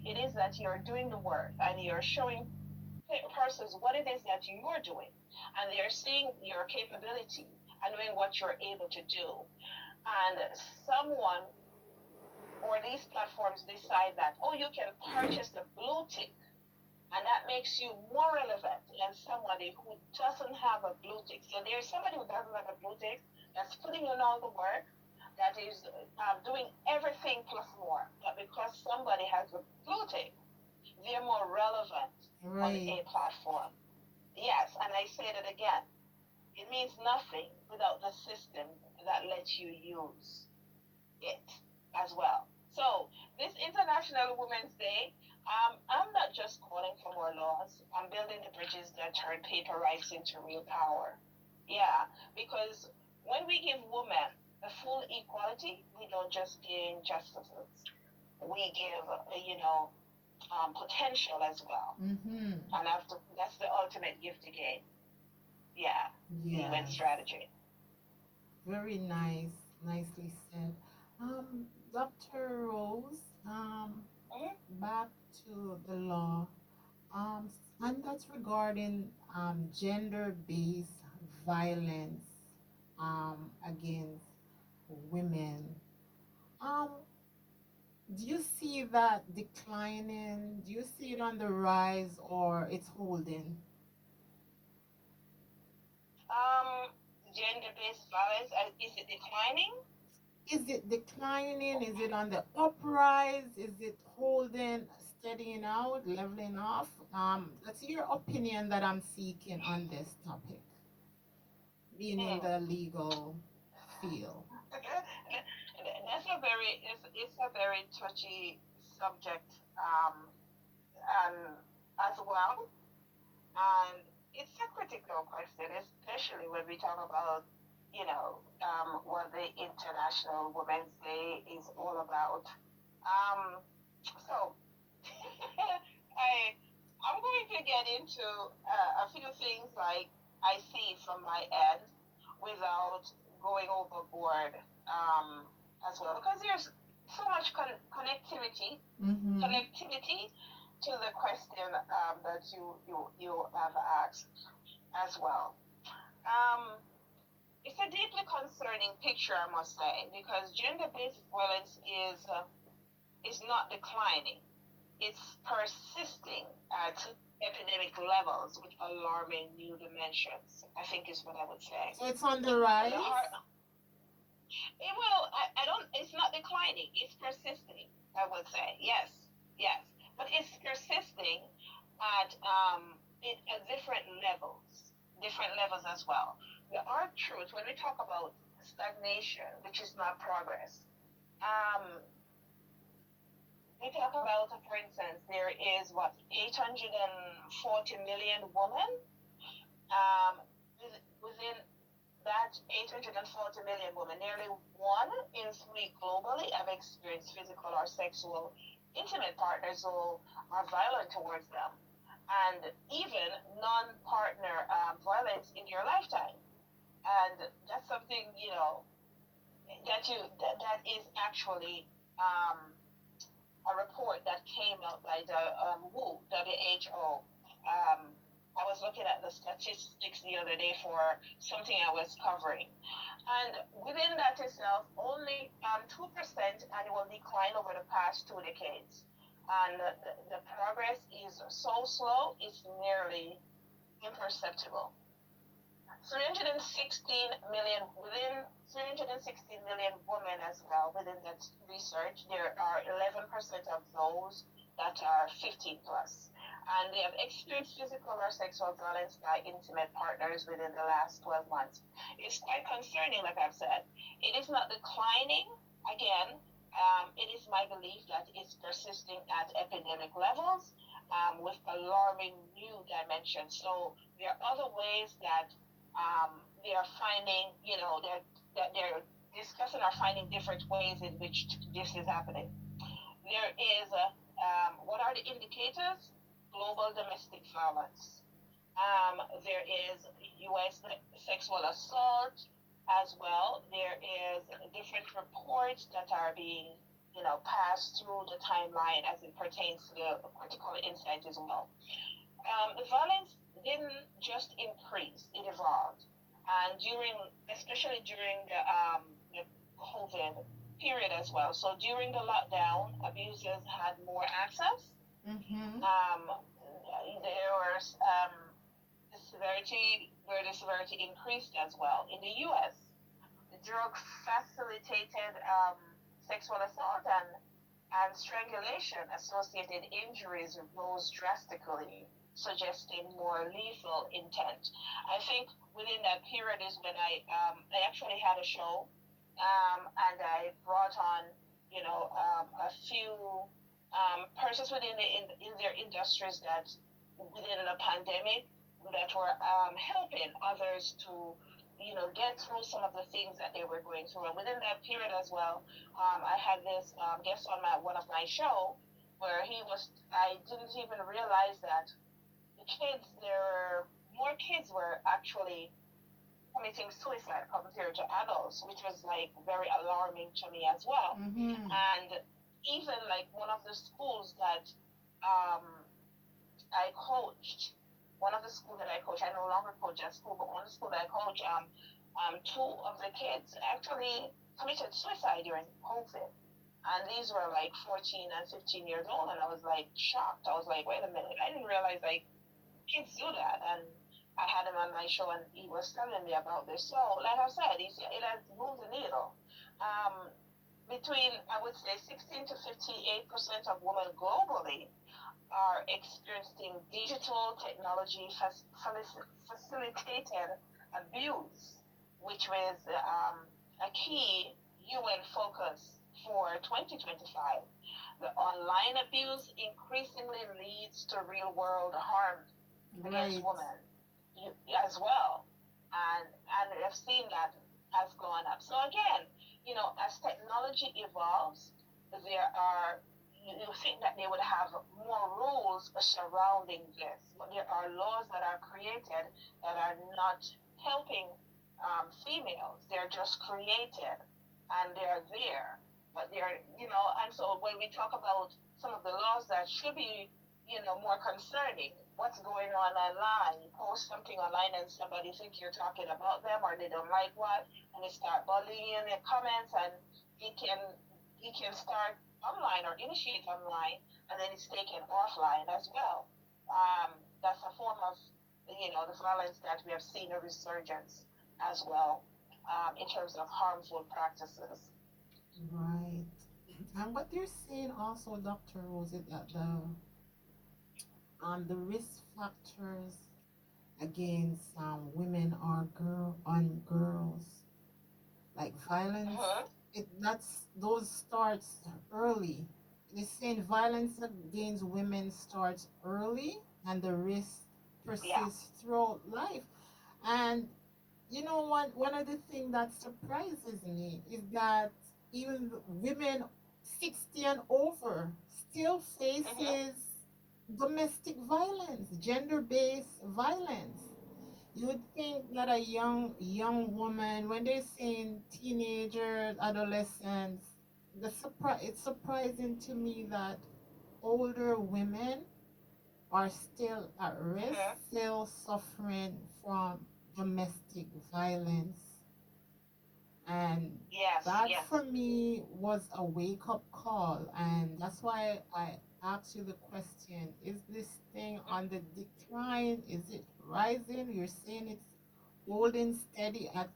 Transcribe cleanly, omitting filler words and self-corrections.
It is that you're doing the work and you're showing persons what it is that you're doing, and they're seeing your capability and knowing what you're able to do. And someone or these platforms decide that, oh, you can purchase the blue tick, and that makes you more relevant than somebody who doesn't have a blue tick. So there's somebody who doesn't have a blue tick that's putting in all the work, that is doing everything plus more. But because somebody has a blue tick, they're more relevant on Right. a platform. Yes, and I say that again. It means nothing without the system that lets you use it as well. So, this International Women's Day, I'm not just calling for more laws. I'm building the bridges that turn paper rights into real power. Yeah, because when we give women the full equality, we don't just gain justices. We give, potential as well. Mm-hmm. And that's the ultimate gift again. Yeah, the UN Yes. strategy. Very nice. Nicely said. Dr. Rose, Mhm. back to the law. And that's regarding gender-based violence against women. Um, do you see that declining? Do you see it on the rise or it's holding? Um, Gender-based violence, is it declining? Is it declining? Is it on the uprise? Is it holding, steadying out, leveling off? That's your opinion that I'm seeking on this topic, being in Hmm. the legal field. It's a very touchy subject, and as well, and it's a critical question, especially when we talk about, what the International Women's Day is all about. Um, so I I'm going to get into a few things like I see from my end without going overboard, as well, because there's so much Mm-hmm. connectivity to the question that you have asked as well. Um, it's a deeply concerning picture, I must say, because gender-based violence is not declining. It's persisting at epidemic levels with alarming new dimensions, I think is what I would say. So it's on the The rise. heart, it will, I don't, it's not declining, it's persisting, I would say. Yes, yes. But it's persisting at different levels as well. The hard truth, when we talk about stagnation, which is not progress, um, we talk about, for instance, there is what, 840 million women. Um, within that 840 million women, nearly 1 in 3 globally have experienced physical or sexual intimate partners who are violent towards them, and even non-partner violence in your lifetime. And that's something, that is actually a report that came out by the WHO. I was looking at the statistics the other day for something I was covering, and within that itself, only 2% annual decline over the past 2 decades, and the progress is so slow, it's nearly imperceptible. 316 million within 316 million women as well within that research. There are 11% of those that are 15 plus, and they have experienced physical or sexual violence by intimate partners within the last 12 months. It's quite concerning, like I've said. It is not declining. Again, it is my belief that it's persisting at epidemic levels, with alarming new dimensions. So there are other ways that they are finding, that they're discussing or finding different ways in which this is happening. There is what are the indicators? Global domestic violence. There is U.S. sexual assault as well. There is different reports that are being pass through the timeline as it pertains to the critical insight as well. The violence didn't just increase; it evolved, and especially during the COVID period as well. So during the lockdown, abusers had more access. Mm-hmm. There was the severity increased as well. In the U.S., the drug facilitated sexual assault and strangulation associated injuries rose drastically, suggesting more lethal intent. I think within that period is when I actually had a show, and I brought on a few persons within in their industries that within the pandemic that were helping others to get through some of the things that they were going through. And within that period as well, I had this guest on one of my show where I didn't even realize that the kids, there were more kids were actually committing suicide compared to adults, which was like very alarming to me as well. Mm-hmm. And even like one of the schools that um, I coached, one of the schools that I coach, I no longer coach at school, but one of the school that I coach, two of the kids actually committed suicide during COVID. And these were like 14 and 15 years old. And I was like shocked. I was like, wait a minute. I didn't realize like kids do that. And I had him on my show and he was telling me about this. So, like I said, it has moved the needle. Um, Between, I would say, 16 to 58% of women globally are experiencing digital technology facilitated abuse, which was a key UN focus for 2025. The online abuse increasingly leads to real world harm against Right. women as well. And I've seen that has gone up. So again, as technology evolves, there are you think that they would have more rules surrounding this, but there are laws that are created that are not helping females. They're just created and they're there, but and so when we talk about some of the laws that should be, more concerning, what's going on online? You post something online and somebody think you're talking about them or they don't like what, and they start bullying you in the comments, and he can he can start online or initiate online, and then it's taken offline as well. That's a form of, the violence that we have seen a resurgence as well, in terms of harmful practices. Right. And what they're saying also, Dr. Rose, is that the risk factors against women or girls, like violence, Mm-hmm. that's those starts early. They're saying violence against women starts early and the risk Yeah. persists throughout life. And you know what? One of the things that surprises me is that even women 60 and over still Mm-hmm. faces domestic violence, gender-based violence. You would think that a young woman, when they're saying teenagers, adolescents, it's surprising to me that older women are still at risk, Mm-hmm. still suffering from domestic violence. And Yes. that Yes. for me was a wake up call. And that's why I asked you the question, is this thing on the decline? Is it rising? You're saying it's holding steady at